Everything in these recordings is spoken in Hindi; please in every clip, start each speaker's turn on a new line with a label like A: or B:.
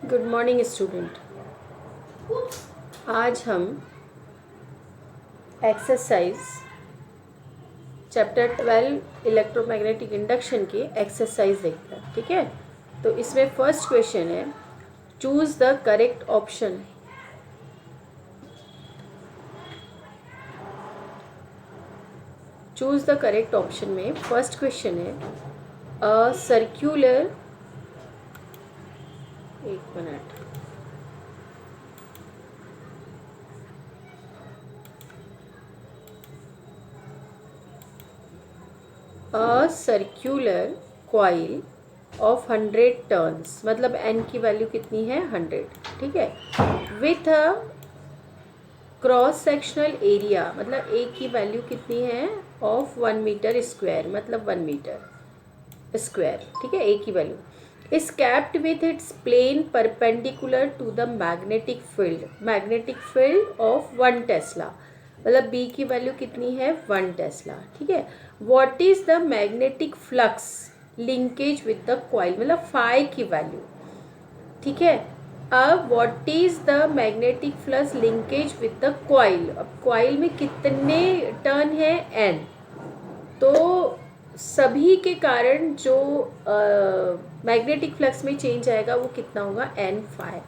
A: Good morning student. आज हम एक्सरसाइज चैप्टर 12 इलेक्ट्रोमैग्नेटिक इंडक्शन की एक्सरसाइज देखते हैं। ठीक है, तो इसमें फर्स्ट क्वेश्चन है, choose the correct option. Choose the correct option में फर्स्ट क्वेश्चन है अ सर्क्यूलर, एक minute, a circular coil of 100 turns, मतलब एन की वैल्यू कितनी है 100। ठीक है, with a cross sectional area, मतलब ए की वैल्यू कितनी है ऑफ 1 मीटर स्क्वायर, मतलब 1 मीटर स्क्वायर। ठीक है, ए की value is capped with its plane perpendicular to the magnetic field of 1 tesla, मतलब बी की वैल्यू कितनी है 1 टेस्ला। ठीक है, what is the magnetic flux linkage with the coil, मतलब फाई की वैल्यू। ठीक है, अब what is the magnetic flux linkage with the coil, अब कॉइल में कितने टर्न है एन, तो सभी के कारण जो मैग्नेटिक फ्लक्स में चेंज आएगा वो कितना होगा एन फाई।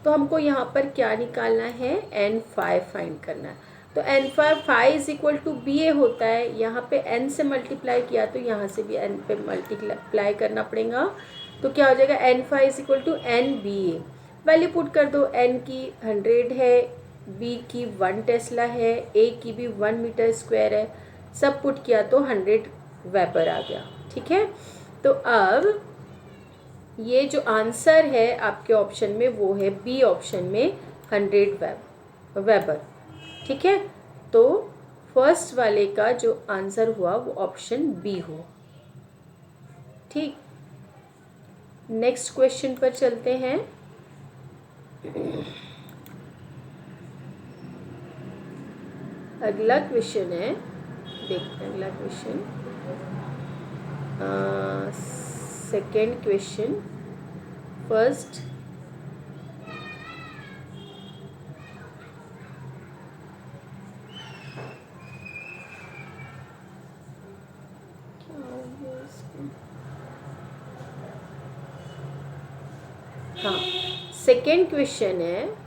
A: तो हमको यहाँ पर क्या निकालना है, एन फाई फाइंड करना है। तो N phi is equal to B A होता है, यहाँ पे एन से मल्टीप्लाई किया तो यहाँ से भी एन पे मल्टीप्लाई करना पड़ेगा। तो क्या हो जाएगा, N phi is equal to N B A. Value put कर दो, एन की 100 है, बी की 1 टेस्ला है, ए की भी 1 मीटर स्क्वायर है, सब पुट किया तो 100 वेबर आ गया। ठीक है, तो अब ये जो आंसर है आपके ऑप्शन में वो है बी ऑप्शन में 100 वेबर। ठीक है, तो फर्स्ट वाले का जो आंसर हुआ वो ऑप्शन बी हो। ठीक, नेक्स्ट क्वेश्चन पर चलते हैं। अगला क्वेश्चन है, देखते हैं अगला क्वेश्चन, सेकेंड क्वेश्चन फर्स्ट। हाँ, सेकेंड क्वेश्चन है,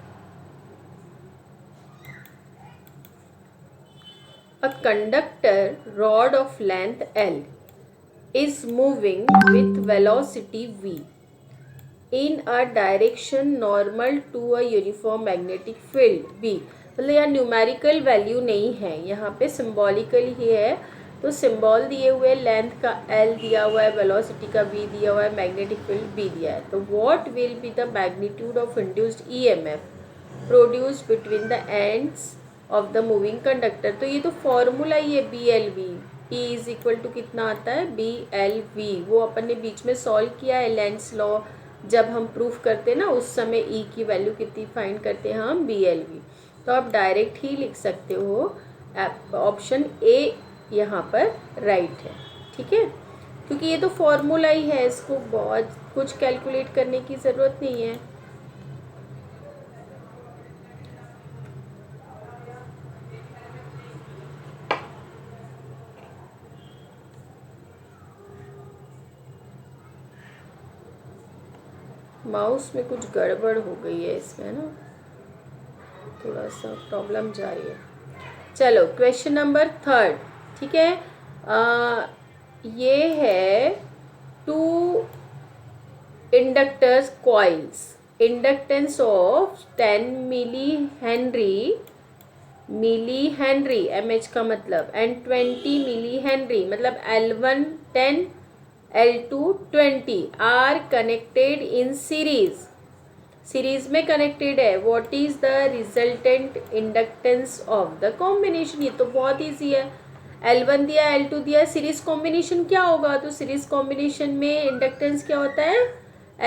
A: a conductor rod of length L is moving with velocity v in a direction normal to a uniform magnetic field B। मतलब यहाँ न्यूमेरिकल वैल्यू नहीं है, यहाँ पे सिम्बॉलिकल ही है। तो सिम्बॉल दिए हुए, लेंथ का L दिया हुआ है, वेलोसिटी का V दिया हुआ है, मैग्नेटिक फील्ड B दिया है। तो what will be the magnitude of induced EMF produced between the ends of the moving conductor. तो ये तो फॉर्मूला ही है B L V, E is equal to कितना आता है बी एल वी, वो अपन ने बीच में सॉल्व किया है लेंस लॉ, जब हम प्रूफ करते हैं ना उस समय ई की वैल्यू कितनी फाइंड करते हैं हम बी एल वी। तो आप डायरेक्ट ही लिख सकते हो, ऑप्शन ए यहाँ पर राइट है। ठीक है, क्योंकि ये तो फॉर्मूला ही है, इसको बहुत कुछ कैलकुलेट करने की ज़रूरत नहीं है। माउस में कुछ गड़बड़ हो गई है इसमें ना, थोड़ा सा प्रॉब्लम जा रही है। चलो क्वेश्चन नंबर थर्ड। ठीक है, ये है two inductors coils, inductance of 10 millihenry M H का मतलब, एंड 20 मिली हेनरी, मतलब L1 10 L2 20 are connected in series में कनेक्टेड है। What is the resultant inductance of the combination, ये तो बहुत ईजी है, L1 दिया L2 दिया, सीरीज कॉम्बिनेशन क्या होगा, तो सीरीज कॉम्बिनेशन में इंडक्टेंस क्या होता है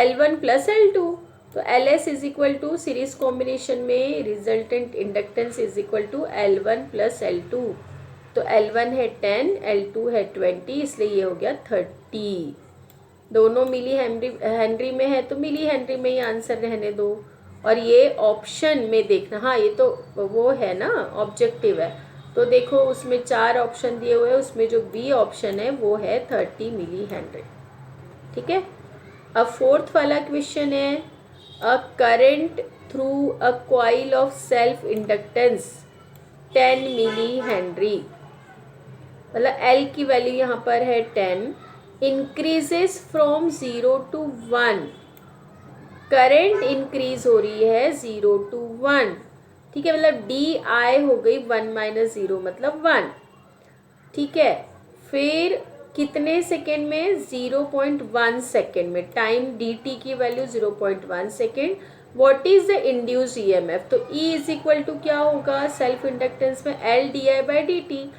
A: L1 प्लस L2। तो L S is equal to series combination में resultant inductance is equal to L1 plus L2। तो L1 है 10, L2 है 20, इसलिए ये हो गया 30। दोनों मिली हेनरी में है तो मिली हेनरी में ही आंसर रहने दो। और ये ऑप्शन में देखना, हाँ ये तो वो है ना, ऑब्जेक्टिव है, तो देखो उसमें 4 ऑप्शन दिए हुए हैं, उसमें जो बी ऑप्शन है वो है 30 मिली हेनरी। ठीक है। अब फोर्थ वाला क्वेश्चन है, a current through a coil of self inductance 10 millihenry, मतलब एल की वैल्यू यहाँ पर है 10, increases from 0 to 1, current increase हो रही है 0 to 1। ठीक है, मतलब डी आई हो गई 1 माइनस 0 मतलब 1। ठीक है, फिर कितने सेकेंड में, 0.1 सेकेंड में, टाइम डी टी की value 0.1 second. What is the induce EMF, तो ई इज इक्वल टू क्या होगा, सेल्फ इंडक्टेंस में L D I by D T.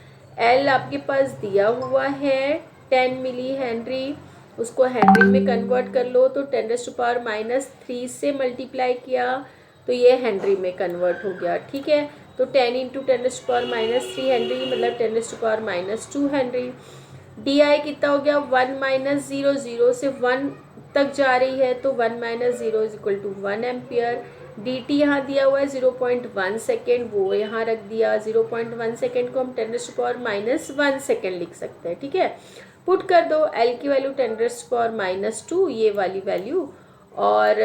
A: L आपके पास दिया हुआ है 10 मिली हेनरी, उसको हेनरी में कन्वर्ट कर लो, तो 10⁻³ से मल्टीप्लाई किया तो ये हेनरी में कन्वर्ट हो गया। ठीक है, तो 10 इंटू 10⁻³ हेनरी मतलब 10⁻² हेनरी। डी आई कितना हो गया, 1 माइनस 0, 0 से 1 तक जा रही है तो 1 minus 0 is equal to 1 ampere. D T यहाँ दिया हुआ है 0.1 सेकेंड, वो यहाँ रख दिया। 0.1 सेकेंड को हम 10⁻⁻1 सेकेंड लिख सकते हैं। ठीक है, पुट कर दो एल की वैल्यू 10⁻², ये वाली वैल्यू, और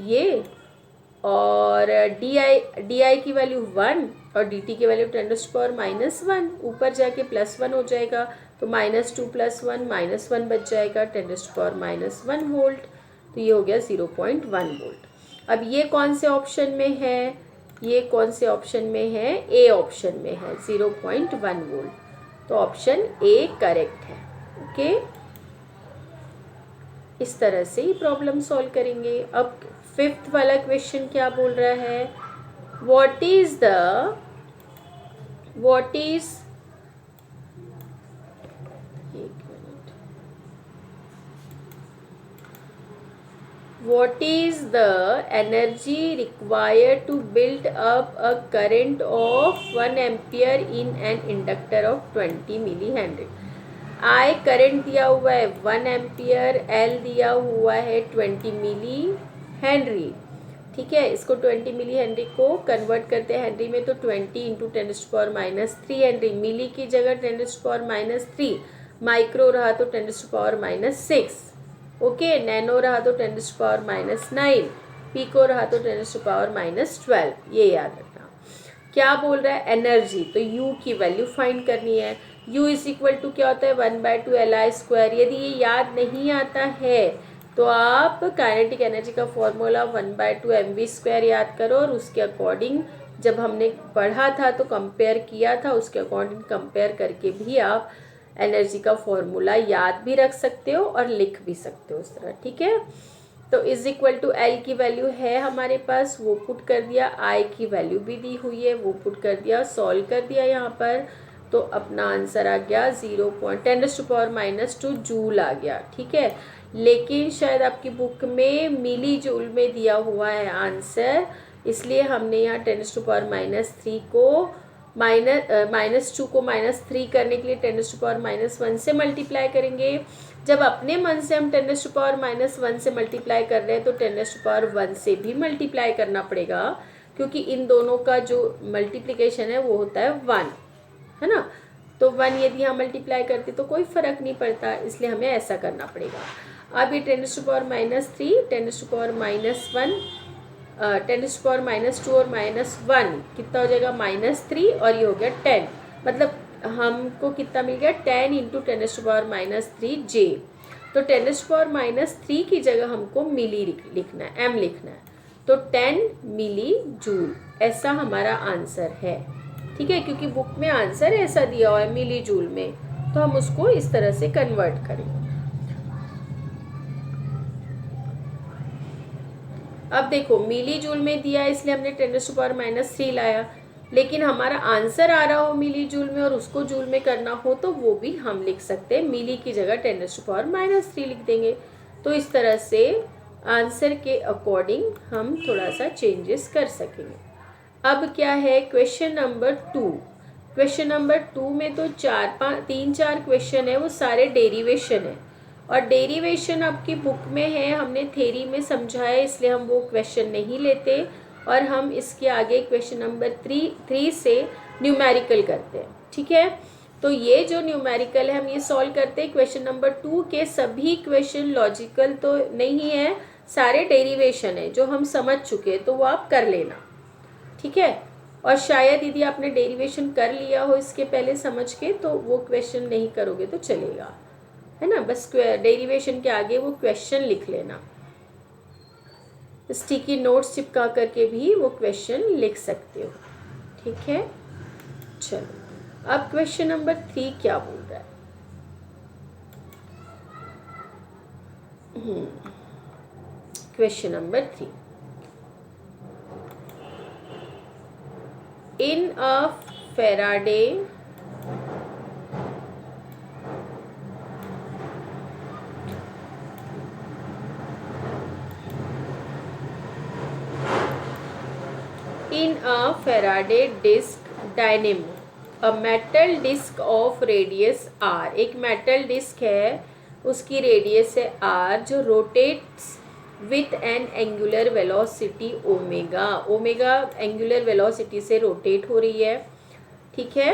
A: ये, और डी आई की वैल्यू 1 और डी टी की वैल्यू 10⁻⁻1, ऊपर जाके +1 हो जाएगा तो -2 + 1 -1 बच जाएगा 10⁻⁻1 वोल्ट, तो ये हो गया 0.1 वोल्ट। अब ये कौन से ऑप्शन में है, ये कौन से ऑप्शन में है, ए ऑप्शन में है 0.1 वोल्ट, तो ऑप्शन ए करेक्ट है। ओके, इस तरह से ही प्रॉब्लम सॉल्व करेंगे। अब फिफ्थ वाला क्वेश्चन क्या बोल रहा है, what is the energy required to build up a current of 1 ampere in an inductor of 20 millihenry। I current दिया हुआ है 1 एम्पियर, एल दिया हुआ है 20 मिली हेनरी। ठीक है, इसको 20 मिली हेनरी को कन्वर्ट करते हैं हेनरी में, तो 20 इंटू 10⁻³ हेनरी, मिली की जगह 10⁻³ माइक्रो रहा तो 10⁻⁻6, ओके, नैनो रहा तो 10⁻⁻9, पीको रहा तो 10⁻⁻12, ये याद रखना। क्या बोल रहा है, एनर्जी, तो यू की वैल्यू फाइंड करनी है। U इज इक्वल टू क्या होता है, 1/2 LI²। यदि ये याद नहीं आता है तो आप काइनेटिक एनर्जी का फॉर्मूला 1/2 mv² याद करो, और उसके अकॉर्डिंग जब हमने पढ़ा था तो कंपेयर किया था, उसके अकॉर्डिंग कंपेयर करके भी आप एनर्जी का फॉर्मूला याद भी रख सकते हो और लिख भी सकते हो उस तरह। ठीक है, तो इज इक्वल टू एल की वैल्यू है हमारे पास, वो पुट कर दिया, आई की वैल्यू भी दी हुई है वो पुट कर दिया, सॉल्व कर दिया यहाँ पर, तो अपना आंसर आ गया 0.10⁻² जूल आ गया। ठीक है, लेकिन शायद आपकी बुक में मिली जूल में दिया हुआ है आंसर, इसलिए हमने यहाँ 10⁻³ को -2 को -3 करने के लिए 10⁻⁻1 से मल्टीप्लाई करेंगे। जब अपने मन से हम 10⁻⁻1 से मल्टीप्लाई कर रहे हैं तो 10⁻1 से भी मल्टीप्लाई करना पड़ेगा, क्योंकि इन दोनों का जो मल्टीप्लिकेशन है वो होता है 1, है ना, तो 1 यदि हम मल्टीप्लाई करते तो कोई फ़र्क नहीं पड़ता, इसलिए हमें ऐसा करना पड़ेगा। अब ये 10⁻⁻3, 10⁻1, 10⁻2 और -1 कितना हो जाएगा, -3, और ये हो गया 10, मतलब हमको कितना मिल गया, 10 इंटू 10⁻³ जे, तो 10⁻³ की जगह हमको मिली लिखना है, एम लिखना है, तो 10 मिली जूल, ऐसा हमारा आंसर है। ठीक है, क्योंकि बुक में आंसर ऐसा दिया हुआ है मिली जूल में, तो हम उसको इस तरह से कन्वर्ट करेंगे। अब देखो मिली जूल में दिया है इसलिए हमने 10⁻³ लाया, लेकिन हमारा आंसर आ रहा हो मिली जूल में और उसको जूल में करना हो तो वो भी हम लिख सकते हैं, मिली की जगह 10⁻³ लिख देंगे। तो इस तरह से आंसर के अकॉर्डिंग हम थोड़ा सा चेंजेस कर सकेंगे। अब क्या है, क्वेश्चन नंबर 2। क्वेश्चन नंबर 2 में तो 3-4 क्वेश्चन है, वो सारे डेरिवेशन है, और डेरिवेशन आपकी बुक में है, हमने थ्योरी में समझाया, इसलिए हम वो क्वेश्चन नहीं लेते और हम इसके आगे क्वेश्चन नंबर 3 से न्यूमेरिकल करते हैं। ठीक है, तो ये जो न्यूमेरिकल है हम ये सॉल्व करते हैं। क्वेश्चन नंबर 2 के सभी क्वेश्चन लॉजिकल तो नहीं है, सारे डेरिवेशन है जो हम समझ चुके हैं, तो वो आप कर लेना। ठीक है, और शायद यदि आपने डेरिवेशन कर लिया हो इसके पहले समझ के, तो वो क्वेश्चन नहीं करोगे तो चलेगा, है ना। बस डेरिवेशन के आगे वो क्वेश्चन लिख लेना, स्टिकी नोट्स चिपका करके भी वो क्वेश्चन लिख सकते हो। ठीक है, चलो अब क्वेश्चन नंबर 3 क्या बोल रहा है। Question number 3, in a Faraday in a Faraday disc dynamo, a metal disc of radius r, एक metal disc है, उसकी रेडियस है r, जो rotates with an angular velocity omega, omega angular velocity से रोटेट हो रही है। ठीक है,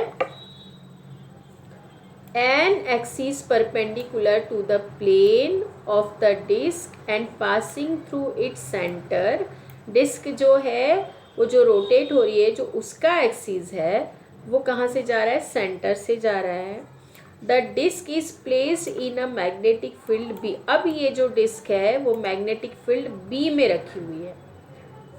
A: an axis perpendicular to the plane of the disc and passing through its centre. Disc जो है वो जो रोटेट हो रही है, जो उसका एक्सिस है वो कहाँ से जा रहा है, सेंटर से जा रहा है। The disc is placed in a magnetic field B, अब ये जो डिस्क है वो मैग्नेटिक फील्ड बी में रखी हुई है।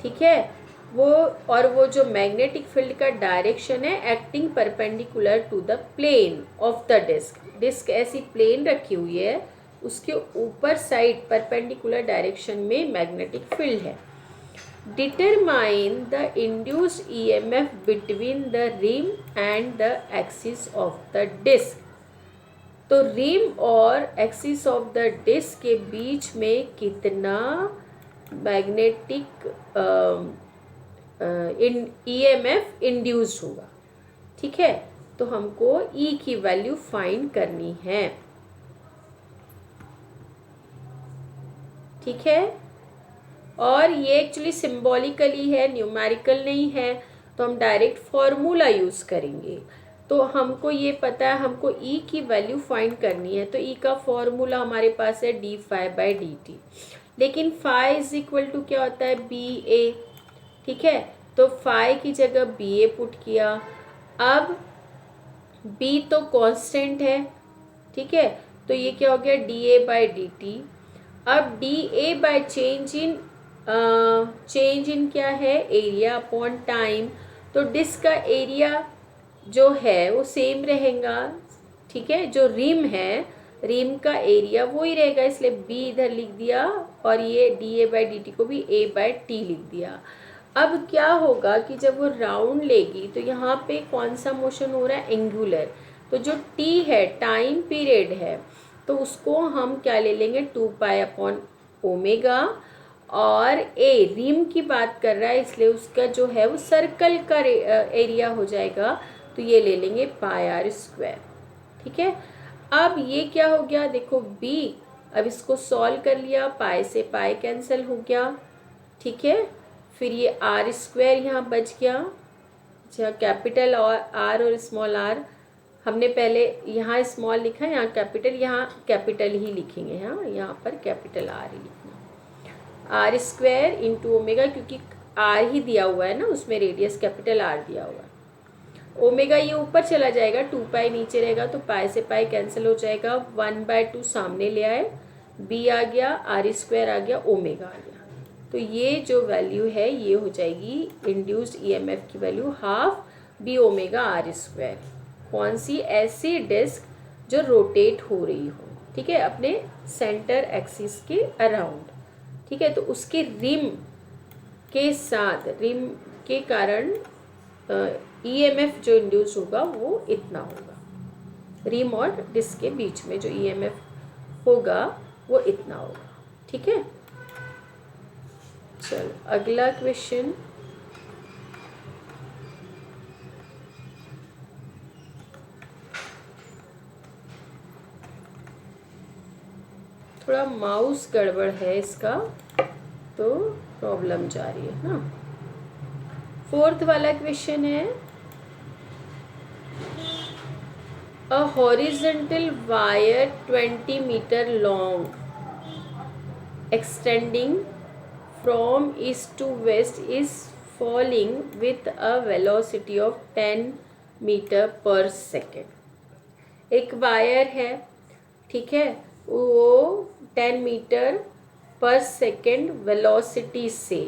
A: ठीक है, वो और वो जो मैग्नेटिक फील्ड का डायरेक्शन है acting perpendicular to the plane of the disc, disc ऐसी प्लेन रखी हुई है, उसके ऊपर साइड परपेंडिकुलर डायरेक्शन में मैग्नेटिक फील्ड है। Determine the induced EMF between the rim and the axis of the disc, तो रिम और एक्सिस ऑफ द डिस्क के बीच में कितना मैग्नेटिक ईएमएफ इंड्यूस्ड होगा। ठीक है, तो हमको ई की वैल्यू फाइंड करनी है। ठीक है, और ये एक्चुअली सिंबॉलिकली है, न्यूमेरिकल नहीं है, तो हम डायरेक्ट फॉर्मूला यूज करेंगे। तो हमको ये पता है हमको ई की वैल्यू फाइंड करनी है, तो ई का फॉर्मूला हमारे पास है D phi by D T, लेकिन फाई इज इक्वल टू क्या होता है, बी ए। ठीक है, तो फाई की जगह बी ए पुट किया। अब बी तो कांस्टेंट है, ठीक है, तो ये क्या हो गया, D A by D T. अब D A by change in क्या है, एरिया अपॉन टाइम, तो डिस्क का एरिया जो है वो सेम रहेगा। ठीक है, जो रिम है, रिम का एरिया वो ही रहेगा, इसलिए बी इधर लिख दिया और ये D A by D T को भी ए बाई टी लिख दिया। अब क्या होगा कि जब वो राउंड लेगी तो यहाँ पे कौन सा मोशन हो रहा है, एंगुलर, तो जो टी है टाइम पीरियड है, तो उसको हम क्या ले लेंगे, 2 पाई अपॉन ओमेगा, और ए रिम की बात कर रहा है इसलिए उसका जो है वो सर्कल का एरिया हो जाएगा, तो ये ले लेंगे पाई आर स्क्वायर। ठीक है, अब ये क्या हो गया, देखो बी, अब इसको सॉल्व कर लिया, पाई से पाई कैंसिल हो गया। ठीक है, फिर ये आर स्क्वायर यहाँ बच गया। अच्छा, कैपिटल और आर और स्मॉल आर हमने पहले यहाँ स्मॉल लिखा है, यहाँ कैपिटल, यहाँ कैपिटल ही लिखेंगे, हाँ यहाँ पर कैपिटल आर ही लिखना, आर स्क्वायर इंटू ओमेगा, क्योंकि आर ही दिया हुआ है ना, उसमें रेडियस कैपिटल आर दिया हुआ है। ओमेगा ये ऊपर चला जाएगा, 2 पाई नीचे रहेगा, तो पाई से पाई कैंसिल हो जाएगा, 1/2 सामने ले आए, बी आ गया, आर स्क्वायर आ गया, ओमेगा आ गया। तो ये जो वैल्यू है ये हो जाएगी इंड्यूस्ड ईएमएफ की value half B omega R square. कौन सी, ऐसी डिस्क जो रोटेट हो रही हो, ठीक है, अपने सेंटर एक्सिस के अराउंड। ठीक है, तो उसके रिम के साथ, रिम के कारण ईएमएफ जो इंड्यूस होगा वो इतना होगा, रिम और डिस्क के बीच में जो ईएमएफ होगा वो इतना होगा। ठीक है, चलो अगला क्वेश्चन, थोड़ा माउस गड़बड़ है इसका, तो प्रॉब्लम जा रही है ना। फोर्थ वाला क्वेश्चन है, a horizontal wire 20 metre long extending from east to west is falling with a velocity of 10 metre पर सेकेंड। एक वायर है, ठीक है, वो 10 मीटर पर सेकेंड वेलोसिटी से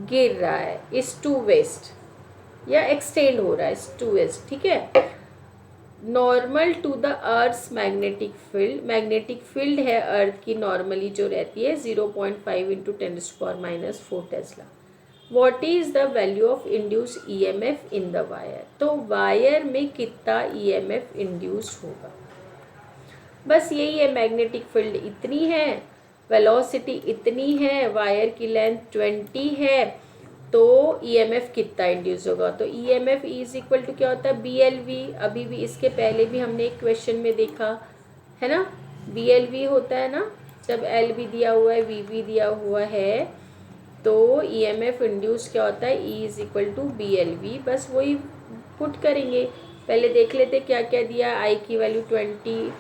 A: गिर रहा है ईस्ट टू वेस्ट, या एक्सटेंड हो रहा है ईस्ट टू वेस्ट, ठीक है। Normal to the earth's magnetic field, magnetic field है अर्थ की नॉर्मली जो रहती है 0.5 into 10⁻⁴ tesla. What is the value of induce EMF in the wire, तो वायर में कितना ईएमएफ इंड्यूस होगा, बस यही है। मैग्नेटिक फील्ड इतनी है, वेलोसिटी इतनी है, वायर की लेंथ 20 है, तो ईएमएफ कितना इंड्यूस होगा। तो ईएमएफ इज इक्वल टू क्या होता है, बीएलवी। अभी भी इसके पहले भी हमने एक क्वेश्चन में देखा है ना, बीएलवी होता है ना, जब एल भी दिया हुआ है वी भी दिया हुआ है, तो ईएमएफ इंड्यूस क्या होता है, E is equal to BLV. बस वही पुट करेंगे। पहले देख लेते क्या क्या दिया। आई की वैल्यू 20,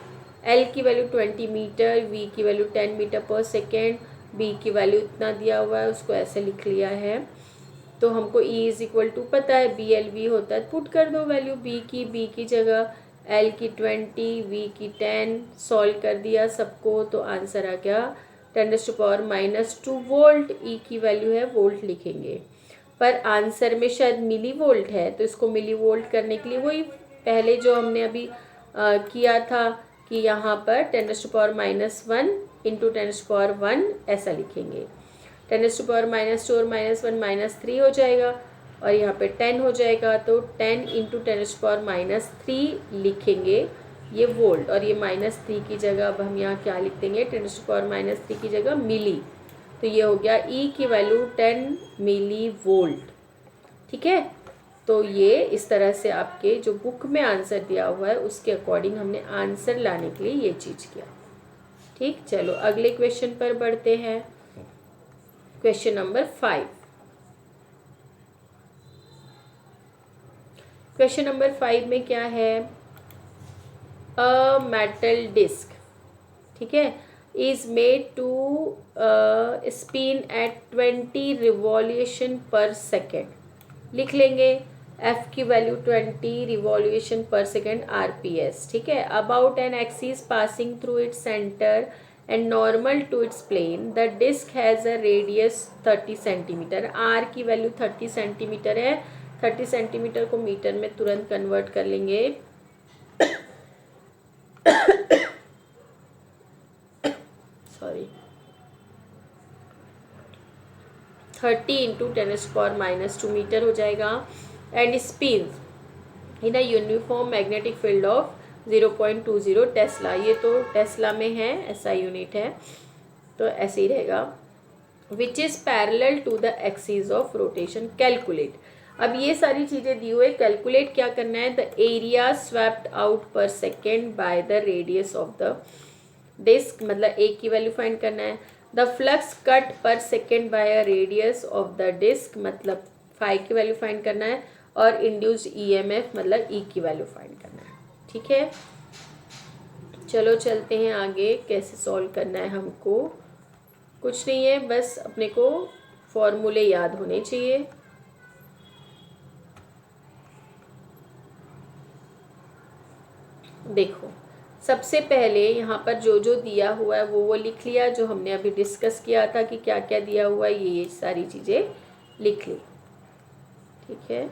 A: एल की वैल्यू 20 मीटर, वी की वैल्यू 10 मीटर पर सेकेंड, बी की वैल्यू इतना दिया हुआ है, उसको ऐसे लिख लिया है। तो हमको E इज इक्वल टू पता है BLV होता है, पुट कर दो वैल्यू B की जगह, L की 20, V की 10, सॉल्व कर दिया सबको, तो आंसर आ गया 10⁻⁻² वोल्ट। E की वैल्यू है वोल्ट लिखेंगे, पर आंसर में शायद मिली वोल्ट है, तो इसको मिली वोल्ट करने के लिए वही पहले जो हमने अभी किया था कि यहाँ पर 10⁻⁻1 इंटू 10⁻1 ऐसा लिखेंगे। 10⁻² और -1 -3 हो जाएगा, और यहाँ पे 10 हो जाएगा, तो 10 इंटू 10⁻³ लिखेंगे ये वोल्ट, और ये -3 की जगह अब हम यहाँ क्या लिख देंगे, 10⁻³ की जगह मिली, तो ये हो गया E की वैल्यू 10 मिली वोल्ट, ठीक है। तो ये इस तरह से आपके जो बुक में आंसर दिया हुआ है उसके अकॉर्डिंग हमने आंसर लाने के लिए ये चीज़ किया, ठीक। चलो अगले क्वेश्चन पर बढ़ते हैं। Question number 5। क्वेश्चन नंबर 5 में क्या है, अ मेटल डिस्क, ठीक है, is made to spin at 20 revolution per second. लिख लेंगे F की value 20 revolution per second RPS, ठीक है। About an axis passing through its centre and normal to its plane, the disc has a radius 30 centimetre. R की वैल्यू 30 सेंटीमीटर है, 30 सेंटीमीटर को मीटर में तुरंत कन्वर्ट कर लेंगे। सॉरी, 30 इंटू 10⁻⁻² मीटर हो जाएगा, and spins in a uniform magnetic field of 0.20 tesla. ये तो टेस्ला में है, ऐसा यूनिट है, तो ऐसे ही रहेगा। Which is parallel to the axis of rotation, calculate. अब ये सारी चीज़ें दी हुई, कैलकुलेट क्या करना है, the area swept out per second by the radius of the disc, मतलब ए की वैल्यू फाइंड करना है। The flux cut per second by a radius of the disc, मतलब फाइव की वैल्यू फाइंड करना है, और इंड्यूस्ड ईएमएफ मतलब ई की वैल्यू फाइंड करना है, ठीक है। चलो चलते हैं आगे, कैसे सॉल्व करना है हमको, कुछ नहीं है, बस अपने को फॉर्मूले याद होने चाहिए। देखो सबसे पहले यहाँ पर जो जो दिया हुआ है वो लिख लिया, जो हमने अभी डिस्कस किया था कि क्या क्या दिया हुआ है, ये सारी चीज़ें लिख ली, ठीक है।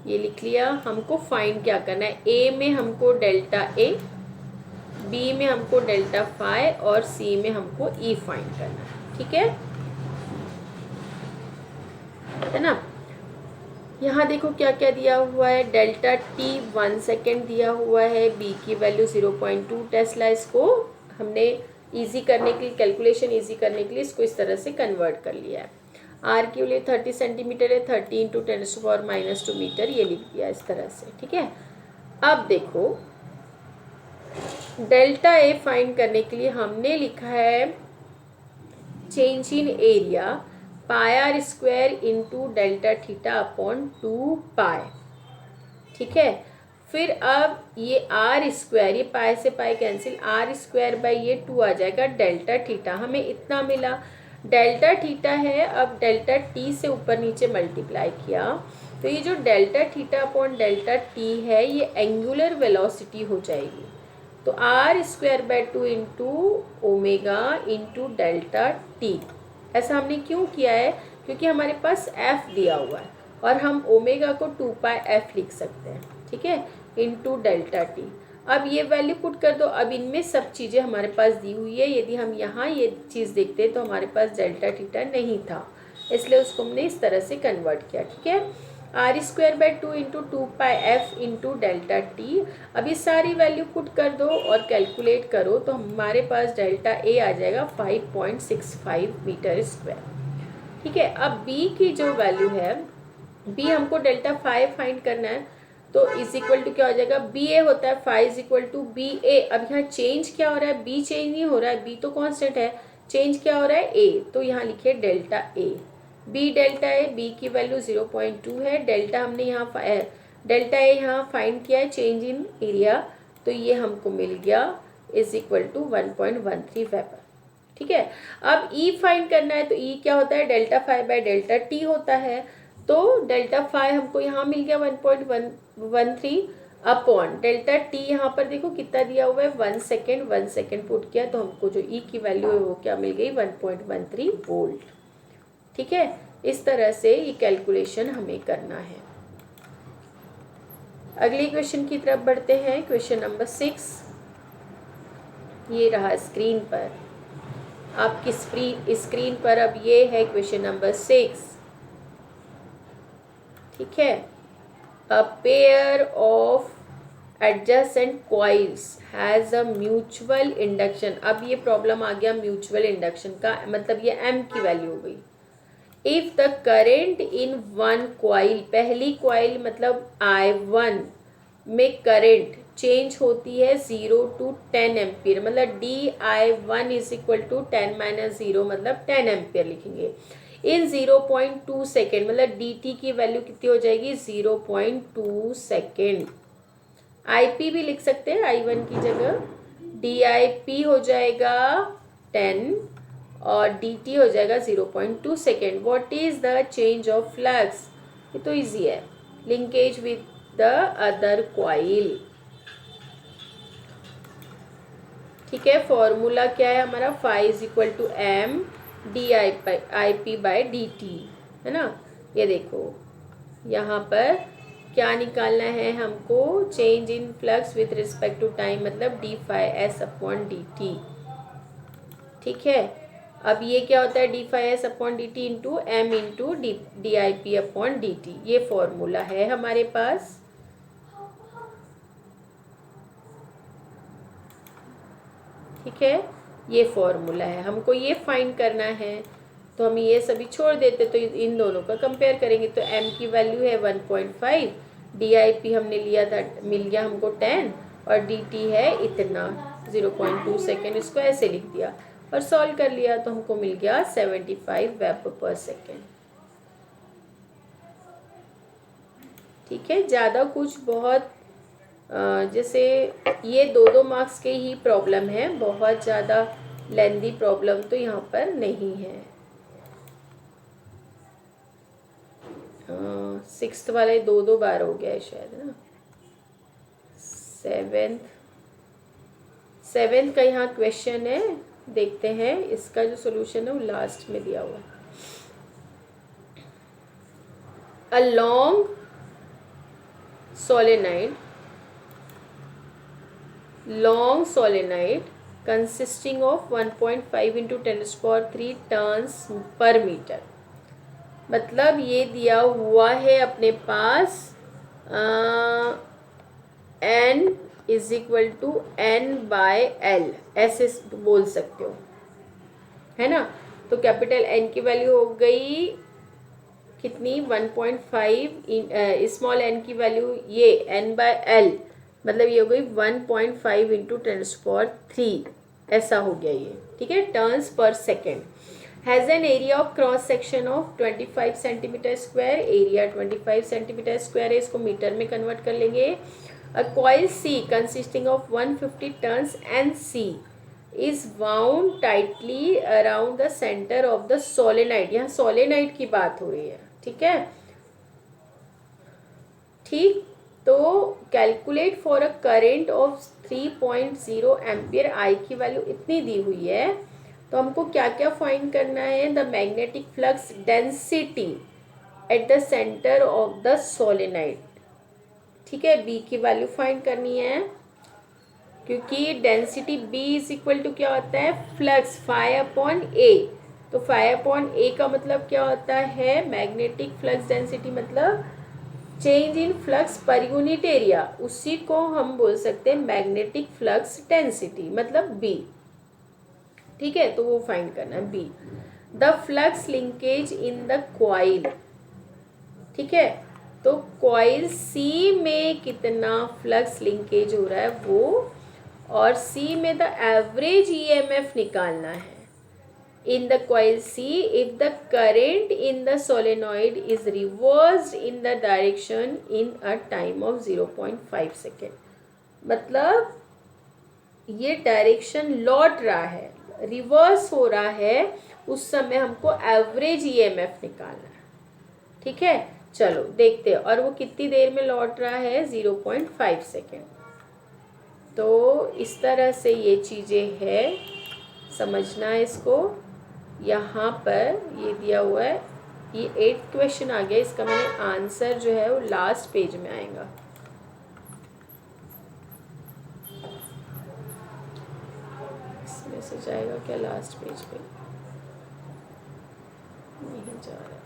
A: ये लिख लिया। हमको फाइंड क्या करना है, ए में हमको डेल्टा ए, बी में हमको डेल्टा फाई, और सी में हमको ई फाइंड करना है, ठीक है ना। यहाँ देखो क्या क्या दिया हुआ है, डेल्टा टी 1 सेकेंड दिया हुआ है, बी की वैल्यू 0.2 टेस्ला। इसको हमने इजी करने के लिए, कैलकुलेशन इजी करने के लिए इसको इस तरह से कन्वर्ट कर लिया है। आर के लिए 30 सेंटीमीटर है, 30 इंटू 10⁻⁻2 मीटर, ये लिख दिया इस तरह से, ठीक है। अब देखो डेल्टा ए फाइंड करने के लिए हमने लिखा है change in area pi R square into delta theta upon 2 pi, ठीक है। फिर अब ये आर स्क्वायर, ये पाई से pi cancel, R square by ये 2 आ जाएगा डेल्टा थीटा, हमें इतना मिला। डेल्टा थीटा है, अब डेल्टा टी से ऊपर नीचे मल्टीप्लाई किया तो ये जो delta theta upon delta T है ये एंगुलर वेलोसिटी हो जाएगी। तो R square by 2 into omega into delta T. ऐसा हमने क्यों किया है, क्योंकि हमारे पास एफ दिया हुआ है और हम ओमेगा को 2 पाई एफ लिख सकते हैं, ठीक है, इंटू डेल्टा टी। अब ये वैल्यू पुट कर दो। अब इनमें सब चीज़ें हमारे पास दी हुई है, यदि हम यहाँ ये चीज़ देखते हैं तो हमारे पास डेल्टा थीटा नहीं था, इसलिए उसको हमने इस तरह से कन्वर्ट किया, ठीक है। R square by 2 into 2 pi F into delta T. अब ये सारी वैल्यू पुट कर दो और कैलकुलेट करो तो हमारे पास डेल्टा ए आ जाएगा 5.65 मीटर स्क्वायर, ठीक है। अब बी की जो वैल्यू है, बी हमको डेल्टा 5 फाइंड करना है, तो इज इक्वल टू क्या हो जाएगा, बी ए होता है 5 इज इक्वल टू बी ए। अब यहाँ चेंज क्या हो रहा है, बी चेंज नहीं हो रहा है, बी तो कांस्टेंट है, चेंज क्या हो रहा है ए, तो यहाँ लिखिए delta A. B delta A, B की वैल्यू 0.2 है, डेल्टा हमने यहाँ डेल्टा ए यहाँ फाइंड किया है चेंज इन एरिया, तो ये हमको मिल गया इज इक्वल टू 1.13 वेबर, ठीक है। अब ई फाइंड करना है, तो ई क्या होता है, डेल्टा 5 बाई डेल्टा टी होता है, तो डेल्टा 5 हमको यहाँ मिल गया 1.13 अपॉन डेल्टा टी, यहाँ पर देखो कितना दिया हुआ है 1 सेकेंड, 1 सेकेंड पुट किया तो हमको जो ई की वैल्यू है वो क्या मिल गई 1.13 वोल्ट, ठीक है। इस तरह से ये कैलकुलेशन हमें करना है। अगली क्वेश्चन की तरफ बढ़ते हैं, क्वेश्चन नंबर 6। ये रहा स्क्रीन पर, आपकी स्क्रीन पर अब ये है क्वेश्चन नंबर 6, ठीक है। A pair of adjacent coils has a mutual induction. अब ये प्रॉब्लम आ गया म्यूचुअल इंडक्शन का, मतलब ये एम की वैल्यू हो गई। If the current in one coil, पहली कॉइल मतलब I1 में करंट चेंज होती है 0 to 10 एम्पियर, मतलब DI1 इज इक्वल टू 10 - 0 मतलब 10 एम्पियर लिखेंगे। इन 0.2 सेकेंड, मतलब DT की वैल्यू कितनी हो जाएगी 0.2 सेकेंड। IP भी लिख सकते हैं I1 की जगह, DIP हो जाएगा 10 और DT हो जाएगा 0.2 second. What is the change of flux, ये तो इजी है, linkage with the other coil, ठीक है। फॉर्मूला क्या है हमारा, phi is equal to M DIP by DT, है ना। ये देखो यहाँ पर क्या निकालना है हमको, change in flux with respect to time, मतलब d∅s अपॉन dt, ठीक है। अब ये क्या होता है d∅s upon dt into M into DIP upon DT, ये फॉर्मूला है हमारे पास, ठीक है। ये फॉर्मूला है, हमको ये फाइंड करना है, तो हम ये सभी छोड़ देते तो इन दोनों का कंपेयर करेंगे। तो m की वैल्यू है 1.5, DIP हमने लिया था, मिल गया हमको 10 और DT है इतना 0.2 सेकेंड, इसको ऐसे लिख दिया और सॉल्व कर लिया तो हमको मिल गया 75 वेबर पर सेकेंड, ठीक है। ज़्यादा कुछ बहुत जैसे ये 2-2 मार्क्स के ही प्रॉब्लम है, बहुत ज़्यादा लेंदी प्रॉब्लम तो यहाँ पर नहीं है। 6th वाला 2-2 बार हो गया है शायद ना। 7th का यहाँ क्वेश्चन है, देखते हैं इसका जो सोल्यूशन है वो लास्ट में दिया हुआ है। A long solenoid consisting of 1.5 into 10⁻³ turns per meter, मतलब ये दिया हुआ है अपने पास n is equal to N/L, ऐसे बोल सकते हो, है ना। तो कैपिटल N की वैल्यू हो गई कितनी 1.5 स्मॉल एन की वैल्यू ये n बाय एल, मतलब ये हो गई 1.5 इंटू 10⁻³ ऐसा हो गया ये, ठीक है, टर्न्स पर second. Has an area of cross section of 25 centimetre square, area 25 centimetre square है, इसको मीटर में कन्वर्ट कर लेंगे। A coil C consisting of 150 turns and C is wound tightly around the centre of the solenoid, यहाँ सोलेनाइड की बात हो रही है, ठीक है। ठीक, तो calculate for a current of 3.0 ampere, I की वैल्यू इतनी दी हुई है, तो हमको क्या क्या फाइंड करना है, the magnetic flux density at the centre of the solenoid, ठीक है, बी की वैल्यू फाइंड करनी है, क्योंकि density B is equal to क्या होता है, फ्लक्स फाई अपॉन ए, तो फाई अपॉन ए का मतलब क्या होता है, मैग्नेटिक फ्लक्स डेंसिटी मतलब change in flux per unit area, उसी को हम बोल सकते हैं मैग्नेटिक फ्लक्स डेंसिटी, मतलब B, ठीक है, तो वो फाइंड करना है B। The flux linkage in the coil, ठीक है, तो क्वाइल C में कितना फ्लक्स लिंकेज हो रहा है वो, और C में द एवरेज EMF निकालना है in the coil C if the current in the solenoid is reversed in the direction in a time of 0.5 second, मतलब ये डायरेक्शन लौट रहा है, रिवर्स हो रहा है, उस समय हमको एवरेज EMF निकालना है, ठीक है। चलो देखते हैं, और वो कितनी देर में लौट रहा है, 0.5 सेकेंड। तो इस तरह से ये चीज़ें है, समझना है इसको। यहाँ पर ये दिया हुआ है, ये 8th क्वेश्चन आ गया, इसका मैंने आंसर जो है वो लास्ट पेज में आएगा। इसमें से जाएगा क्या लास्ट पेज पे, नहीं जा रहा है,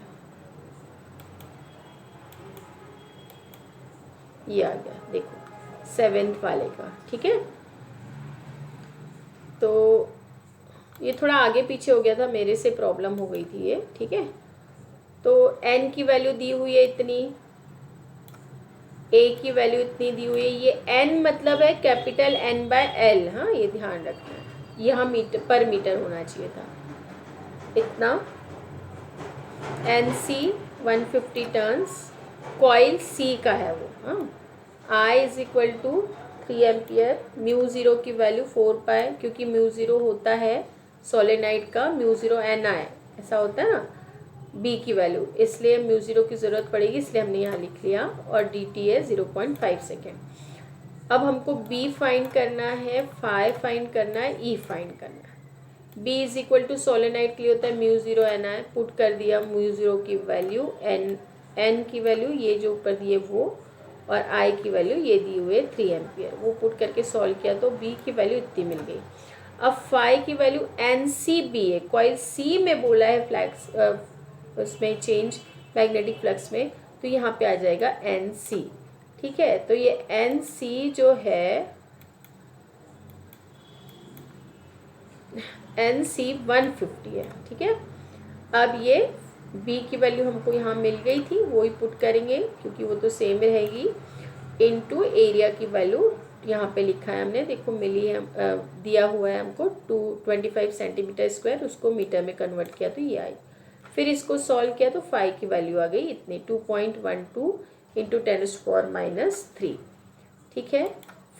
A: ये आ गया, देखो 7th वाले का, ठीक है। तो ये थोड़ा आगे पीछे हो गया था, मेरे से प्रॉब्लम हो गई थी ये, ठीक है। तो n की वैल्यू दी हुई है इतनी, a की वैल्यू इतनी दी हुई है, ये n मतलब है कैपिटल N बाय L, हाँ ये ध्यान रखना है, यहाँ मीटर पर मीटर होना चाहिए था, इतना NC 150 टर्न्स, कॉइल C का है वो, हाँ, I is equal to 3 ampere, mu zero की वैल्यू 4 पाई, क्योंकि म्यू ज़ीरो होता है सोलेनाइड का म्यू ज़ीरो NI, ऐसा होता है ना, B की वैल्यू, इसलिए म्यू ज़ीरो की ज़रूरत पड़ेगी, इसलिए हमने यहाँ लिख लिया, और DT है 0.5 सेकेंड। अब हमको B फाइंड करना है, फाई फाइंड करना है, E फाइंड करना है। B is equal to solenoid के लिए होता है म्यू ज़ीरो NI, पुट कर दिया म्यू ज़ीरो की वैल्यू, N की वैल्यू ये जो ऊपर दिए वो, और I की वैल्यू ये दी हुई है 3 एम्पियर, वो पुट करके सॉल्व किया तो B की वैल्यू इतनी मिल गई। अब फाई की वैल्यू NCB है, कॉइल C में बोला है फ्लक्स, उसमें चेंज मैग्नेटिक फ्लक्स में, तो यहाँ पे आ जाएगा NC, ठीक है। तो ये NC जो है NC 150 है, ठीक है। अब ये B की वैल्यू हमको यहाँ मिल गई थी, वो ही पुट करेंगे क्योंकि वो तो सेम रहेगी, इनटू एरिया की वैल्यू यहाँ पे लिखा है हमने, देखो मिली है, दिया हुआ है हमको 225 सेंटीमीटर स्क्वायर, उसको मीटर में कन्वर्ट किया तो ये आई, फिर इसको सॉल्व किया तो फाई की वैल्यू आ गई इतनी 2.12 इंटू 10⁻³ ठीक है।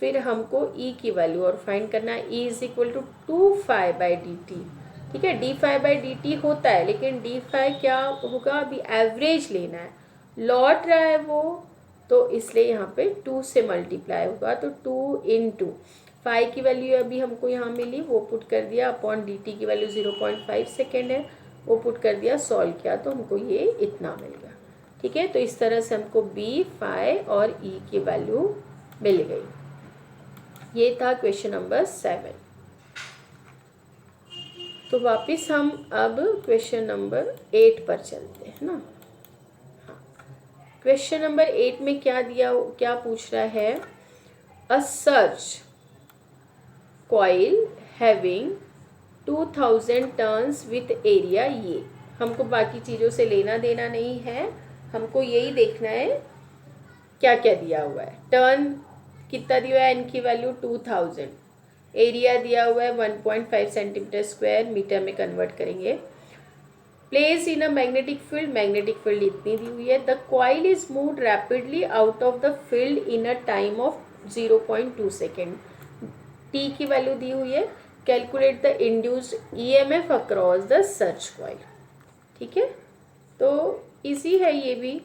A: फिर हमको E की वैल्यू और फाइंड करना है, E is equal to 2φ/dt, ठीक है। dφ/dt होता है, लेकिन dφ क्या होगा, अभी एवरेज लेना है, लौट रहा है वो, तो इसलिए यहाँ पे 2 से मल्टीप्लाई होगा, तो 2 इंटू फाई की वैल्यू अभी हमको यहाँ मिली, वो पुट कर दिया, अपॉन dt की वैल्यू 0.5 सेकेंड है, वो पुट कर दिया, सॉल्व किया तो हमको ये इतना मिल गया, ठीक है। तो इस तरह से हमको B, फाई और E की वैल्यू मिल गई। ये था क्वेश्चन नंबर 7। तो वापस हम अब क्वेश्चन नंबर 8 पर चलते हैं ना। क्वेश्चन नंबर 8 में क्या दिया, क्या पूछ रहा है, अ search coil having 2000 turns with area ये, हमको बाकी चीज़ों से लेना देना नहीं है, हमको यही देखना है क्या क्या दिया हुआ है। टर्न कितना दिया हुआ है, एन की वैल्यू 2000, एरिया दिया हुआ है 1.5 सेंटीमीटर स्क्वायर, मीटर में कन्वर्ट करेंगे। Place in a magnetic field इतनी दी हुई है। The coil is moved rapidly out of the field in a time of 0.2 second, T की वैल्यू दी हुई है। Calculate the induced EMF across the search coil. ठीक है, तो इजी है ये भी।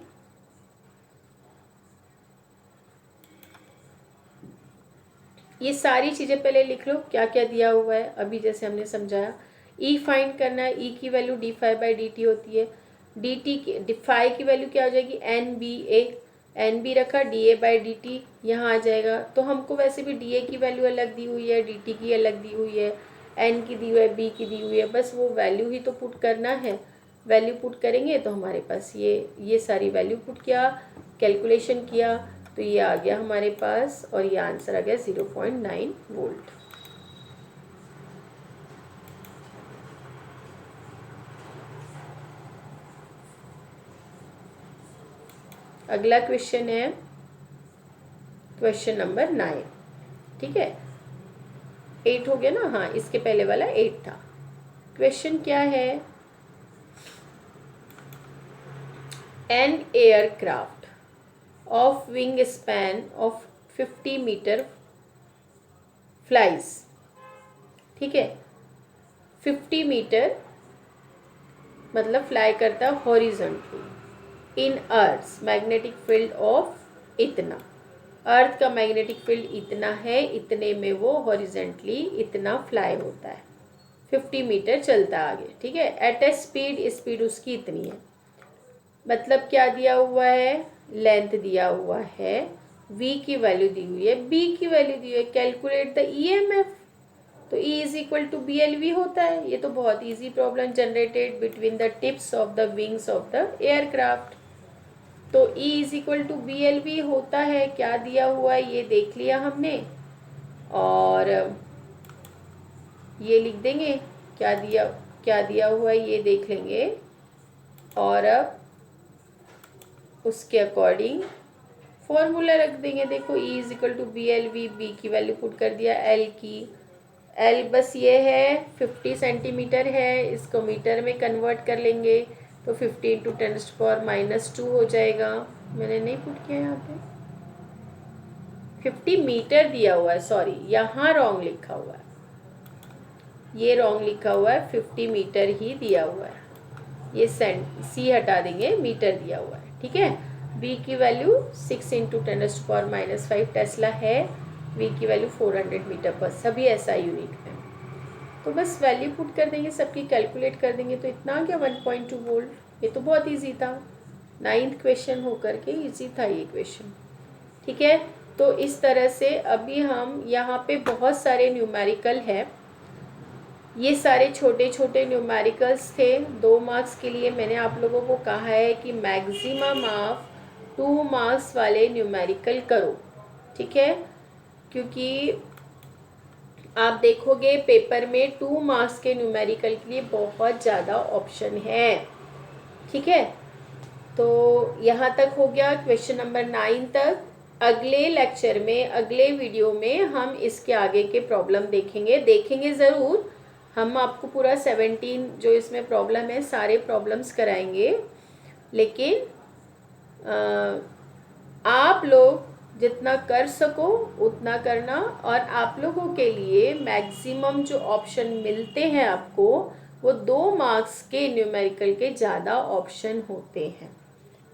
A: ये सारी चीज़ें पहले लिख लो क्या क्या दिया हुआ है, अभी जैसे हमने समझाया। ई फाइंड करना है, ई की value D phi by D T होती है। डी टी की फाई की वैल्यू क्या हो जाएगी, N B A, N B रखा, D A by D T यहाँ आ जाएगा। तो हमको वैसे भी डी ए की वैल्यू अलग दी हुई है, डी टी की अलग दी हुई है, एन की दी हुई है, बी की दी हुई है, बस वो वैल्यू ही तो पुट करना है। वैल्यू पुट करेंगे तो हमारे पास ये सारी वैल्यू पुट किया, कैलकुलेशन किया, तो ये आ गया हमारे पास, और ये आंसर आ गया 0.9 वोल्ट। अगला क्वेश्चन है क्वेश्चन नंबर 9। ठीक है, 8 हो गया ना, हाँ इसके पहले वाला 8 था। क्वेश्चन क्या है, an aircraft of wing span of 50 metre flies. ठीक है, 50 मीटर मतलब फ्लाई करता है horizontally in earth magnetic field of इतना, अर्थ का मैग्नेटिक फील्ड इतना है, इतने में वो हॉरिजॉन्टली इतना फ्लाई होता है, 50 मीटर चलता है आगे। ठीक है, एट ए स्पीड, स्पीड उसकी इतनी है, मतलब क्या दिया हुआ है, लेंथ दिया हुआ है, v की वैल्यू दी हुई है, b की वैल्यू दी हुई है। कैलकुलेट द ईएमएफ, तो E is equal to B L V होता है। ये तो बहुत easy problem, generated between the tips of the wings of the aircraft. तो E is equal to B L V होता है, क्या दिया हुआ है ये देख लिया हमने, और ये लिख देंगे क्या दिया हुआ है ये देख लेंगे, और अब उसके अकॉर्डिंग फॉर्मूला रख देंगे। देखो E is equal to B L V, B की वैल्यू पुट कर दिया, एल की, एल बस ये है 50 सेंटीमीटर है, इसको मीटर में कन्वर्ट कर लेंगे तो 50 इंटू 10⁻⁻2 हो जाएगा। मैंने नहीं पुट किया यहाँ पे, 50 मीटर दिया हुआ है, सॉरी यहाँ रॉन्ग लिखा हुआ है, ये रॉन्ग लिखा हुआ है, 50 मीटर ही दिया हुआ है, ये सी हटा देंगे, मीटर दिया हुआ है। ठीक है, बी की वैल्यू 6 इंटू 10⁻⁵ टेस्ला है, वी की वैल्यू 400 मीटर पर, सभी ऐसा यूनिट में। तो बस वैल्यू पुट कर देंगे, सबकी कैलकुलेट कर देंगे, तो इतना आ गया 1.2 वोल्ट। ये तो बहुत इजी था, 9th क्वेश्चन होकर के इजी था ये क्वेश्चन। ठीक है, तो इस तरह से अभी हम यहाँ पे बहुत सारे न्यूमेरिकल है, ये सारे छोटे छोटे न्यूमेरिकल्स थे। 2 मार्क्स के लिए मैंने आप लोगों को कहा है कि मैक्सिमम आप 2 मार्क्स वाले न्यूमेरिकल करो। ठीक है, क्योंकि आप देखोगे पेपर में 2 मार्क्स के न्यूमेरिकल के लिए बहुत ज़्यादा ऑप्शन है। ठीक है, तो यहाँ तक हो गया क्वेश्चन नंबर 9 तक। अगले लेक्चर में, अगले वीडियो में हम इसके आगे के प्रॉब्लम देखेंगे ज़रूर। हम आपको पूरा 17 जो इसमें प्रॉब्लम है सारे प्रॉब्लम्स कराएंगे, लेकिन आप लोग जितना कर सको उतना करना, और आप लोगों के लिए मैक्सिमम जो ऑप्शन मिलते हैं आपको वो 2 मार्क्स के न्यूमेरिकल के ज़्यादा ऑप्शन होते हैं।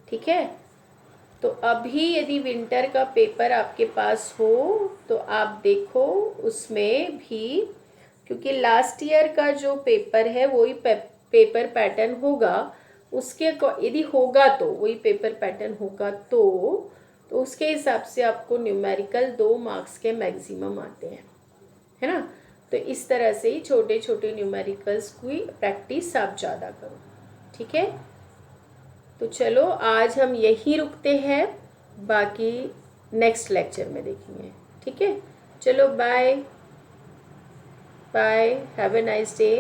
A: ठीक है, तो अभी यदि विंटर का पेपर आपके पास हो तो आप देखो उसमें भी, क्योंकि लास्ट ईयर का जो पेपर है वही पेपर पैटर्न होगा, उसके यदि होगा तो वही पेपर पैटर्न होगा तो उसके हिसाब से आपको न्यूमेरिकल 2 मार्क्स के मैक्सिमम आते हैं, है ना। तो इस तरह से ही छोटे छोटे न्यूमेरिकल्स की प्रैक्टिस आप ज़्यादा करो। ठीक है, तो चलो आज हम यहीं रुकते हैं, बाकी नेक्स्ट लेक्चर में देखेंगे। ठीक है, चलो bye bye, have a nice day.